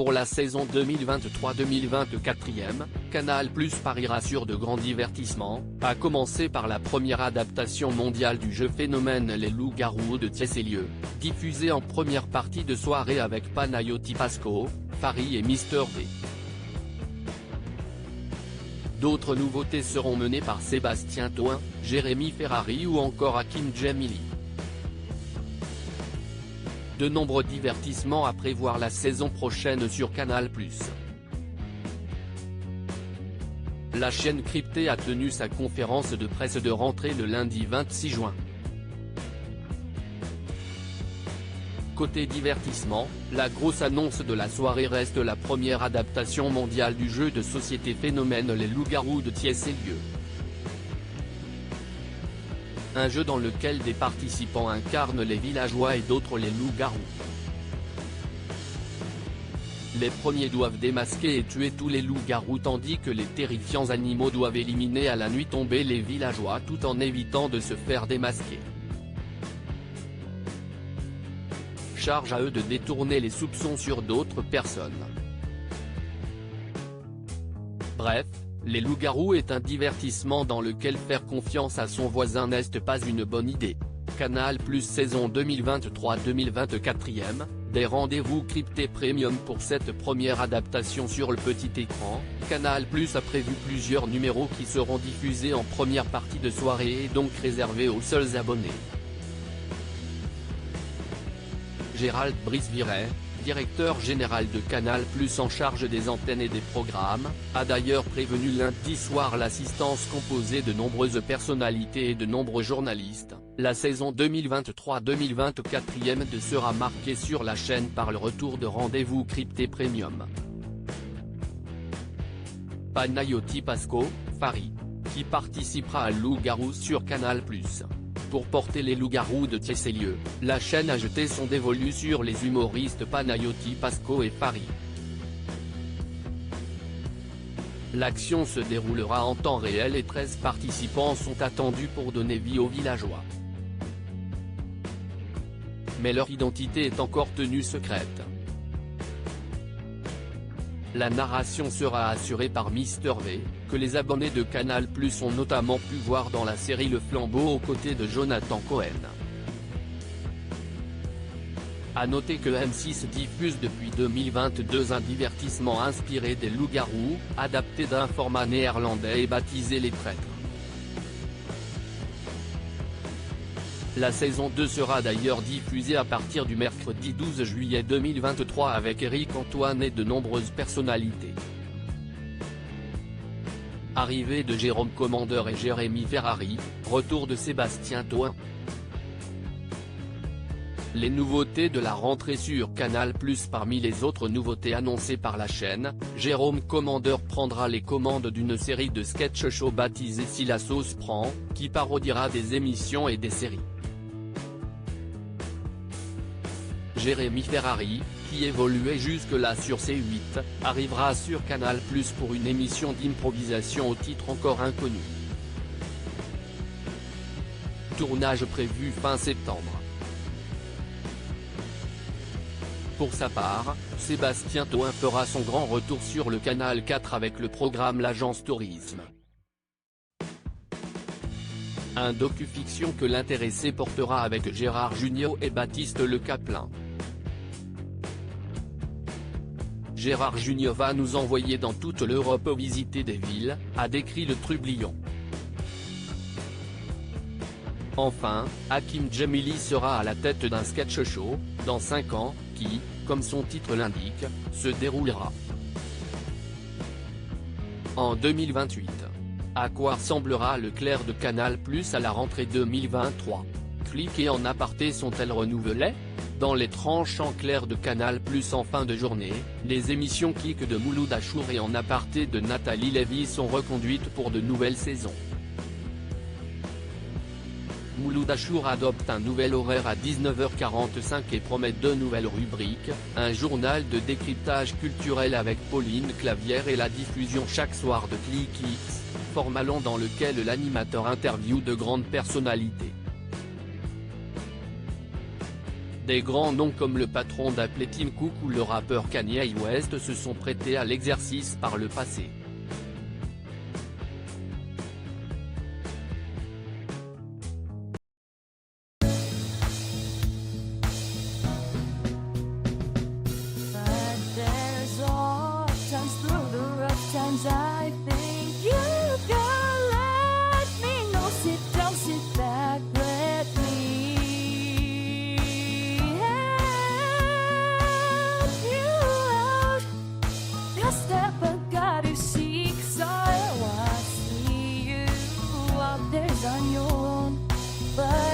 Pour la saison 2023-2024, Canal+ pariera sur de grands divertissements, à commencer par la première adaptation mondiale du jeu phénomène Les Loups-Garous de Thiès-et-Lieu, diffusée en première partie de soirée avec Panayotis Pasco, Fary et Mr V. D'autres nouveautés seront menées par Sébastien Toen, Jérémy Ferrari ou encore Hakim Djemili. De nombreux divertissements à prévoir la saison prochaine sur Canal+. La chaîne cryptée a tenu sa conférence de presse de rentrée le lundi 26 juin. Côté divertissement, la grosse annonce de la soirée reste la première adaptation mondiale du jeu de société phénomène Les Loups-Garous de Thiès-et-Lieu. Un jeu dans lequel des participants incarnent les villageois et d'autres les loups-garous. Les premiers doivent démasquer et tuer tous les loups-garous tandis que les terrifiants animaux doivent éliminer à la nuit tombée les villageois tout en évitant de se faire démasquer. Charge à eux de détourner les soupçons sur d'autres personnes. Bref, Les Loups-Garous est un divertissement dans lequel faire confiance à son voisin n'est pas une bonne idée. Canal+ saison 2023-2024, des rendez-vous cryptés premium pour cette première adaptation sur le petit écran. Canal+ a prévu plusieurs numéros qui seront diffusés en première partie de soirée et donc réservés aux seuls abonnés. Gérald Brice-Viret, directeur général de Canal+ en charge des antennes et des programmes, a d'ailleurs prévenu lundi soir l'assistance composée de nombreuses personnalités et de nombreux journalistes. La saison 2023-2024 sera marquée sur la chaîne par le retour de rendez-vous crypté premium. Panayotis Pasco, Fary, qui participera à Loups-Garous sur Canal+. Pour porter les Loups-Garous de Thiès-et-Lieu, la chaîne a jeté son dévolu sur les humoristes Panayotis Pasco et Fary. L'action se déroulera en temps réel et 13 participants sont attendus pour donner vie aux villageois. Mais leur identité est encore tenue secrète. La narration sera assurée par Mr V, que les abonnés de Canal+ ont notamment pu voir dans la série Le Flambeau aux côtés de Jonathan Cohen. A noter que M6 diffuse depuis 2022 un divertissement inspiré des loups-garous, adapté d'un format néerlandais et baptisé Les Traîtres. La saison 2 sera d'ailleurs diffusée à partir du mercredi 12 juillet 2023 avec Éric Antoine et de nombreuses personnalités. Arrivée de Jérôme Commandeur et Jérémy Ferrari, retour de Sébastien Toen. Les nouveautés de la rentrée sur Canal+. Parmi les autres nouveautés annoncées par la chaîne, Jérôme Commandeur prendra les commandes d'une série de sketch show baptisée Si la sauce prend, qui parodiera des émissions et des séries. Jérémy Ferrari, qui évoluait jusque-là sur C8, arrivera sur Canal+ pour une émission d'improvisation au titre encore inconnu. Tournage prévu fin septembre. Pour sa part, Sébastien Toen fera son grand retour sur le Canal 4 avec le programme L'Agence Tourisme. Un docu-fiction que l'intéressé portera avec Gérard Jugnot et Baptiste Le Caplin. Gérard Jugnot va nous envoyer dans toute l'Europe visiter des villes, a décrit le Trublion. Enfin, Hakim Djemili sera à la tête d'un sketch show, dans 5 ans, qui, comme son titre l'indique, se déroulera en 2028. À quoi ressemblera le clair de Canal+ à la rentrée 2023 ? Click et En Aparté sont-elles renouvelées ? Dans les tranches en clair de Canal+ en fin de journée, les émissions Click de Mouloud Achour et En Aparté de Nathalie Lévy sont reconduites pour de nouvelles saisons. Mouloud Achour adopte un nouvel horaire à 19h45 et promet 2 nouvelles rubriques, un journal de décryptage culturel avec Pauline Clavière et la diffusion chaque soir de ClickX, format long dans lequel l'animateur interviewe de grandes personnalités. Des grands noms comme le patron d'Apple Tim Cook ou le rappeur Kanye West se sont prêtés à l'exercice par le passé. I think you can let me know. Sit down, sit back, let me help you out. The step I gotta seek, so I see you out there's on your own, but